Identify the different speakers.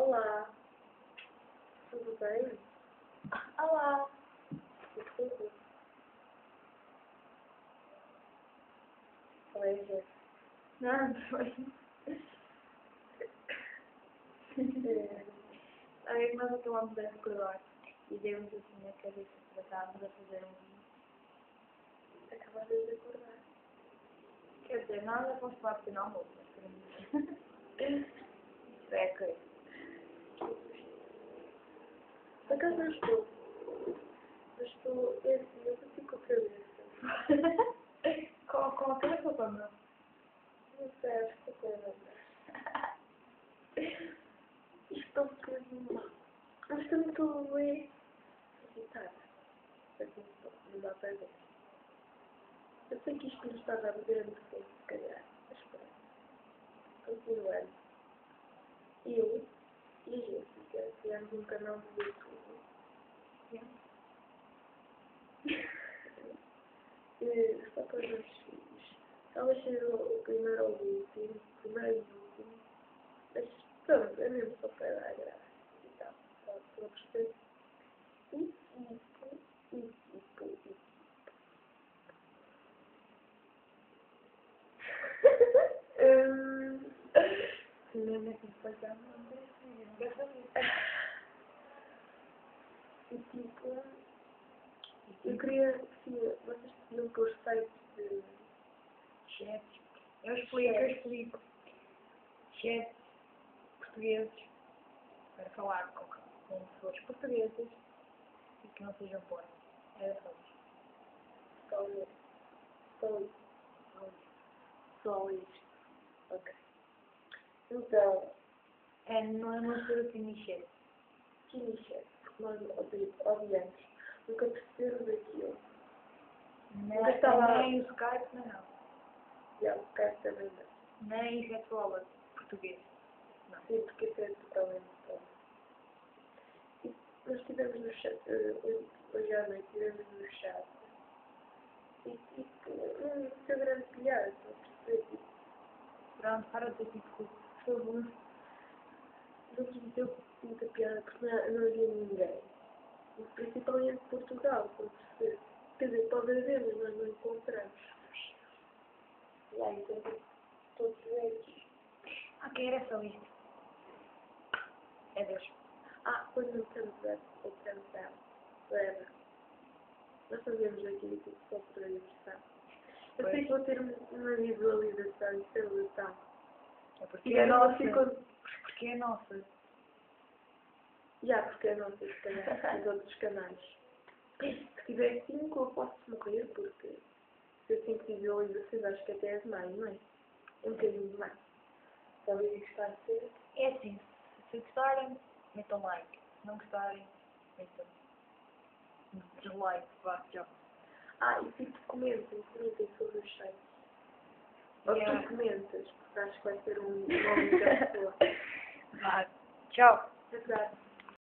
Speaker 1: Olá. Tudo bem? Olá. Tudo. Qual é a gente?
Speaker 2: Não, foi. Aí nós acabamos de acordar e demos assim a cabeça para estávamos a fazer um vídeo.
Speaker 1: Acabaste de acordar.
Speaker 2: Quer dizer, nada para falar do final almoço, mas isso é coisa.
Speaker 1: Por acaso não estou. Mas estou. É assim, eu estou com a cabeça.
Speaker 2: Com a cabeça ou com a mão?
Speaker 1: Não sei, acho que estou com a Isto está um bocadinho mal. Mas também estou bem irritada. Não dá para ver. Eu sei que isto não está a dar grande efeito, se calhar. Mas pronto. Continuando. Eu e a Jéssica criamos um canal no YouTube. Só para os meus filhos. Talvez seja o primeiro ou o último. Primeiro e o último. Mas pronto, é mesmo só para dar graça e tal. Só para perceber. E.
Speaker 2: Mesmo assim, depois já não quero saber.
Speaker 1: E tipo, eu queria que vocês podiam pôr sites de
Speaker 2: Chats. Eu explico. Chats portugueses para falar com pessoas portuguesas e que não sejam porcos. Era só isso.
Speaker 1: só isto. Ok. Então,
Speaker 2: Não é uma coisa que me enche.
Speaker 1: Tinichete, porque nós odiamos. Nunca percebemos aquilo.
Speaker 2: Nem o Skype, não.
Speaker 1: E o Skype também não.
Speaker 2: Nem isso é só português. Não.
Speaker 1: Sim, porque isso é totalmente bom. E nós estivemos no chat, hoje à noite estivemos no chat. E tipo, não foi grande piada, não percebi. Tipo,
Speaker 2: Pronto, para de ter tipo, por favor.
Speaker 1: não nos meteu muita piada porque não havia ninguém. E principalmente Portugal, para perceber. Quer dizer, pode haver, mas nós não encontramos. E aí, todos eles.
Speaker 2: Ok, era só isto. É Deus.
Speaker 1: Quando não temos o canção, leva. Nós fazemos aqui tipo só por diversão. Eu sei que vou ter uma visualização, isso é brutal.
Speaker 2: É porque é nossa. Porque é nossa.
Speaker 1: Porque é nossa, se calhar, dos outros canais. Se tiver 5, eu posso morrer, porque se eu 5 visualizações, acho que até é demais, não é? É um bocadinho demais. Talvez isto está a ser.
Speaker 2: É assim, se gostarem, metam like. Se não gostarem, metam dislike. Vá, tchau.
Speaker 1: E tipo, comentem sobre os sites. Ou tu comentas, porque acho que vai ser um nome da pessoa.
Speaker 2: Vá, tchau.
Speaker 1: Verdade.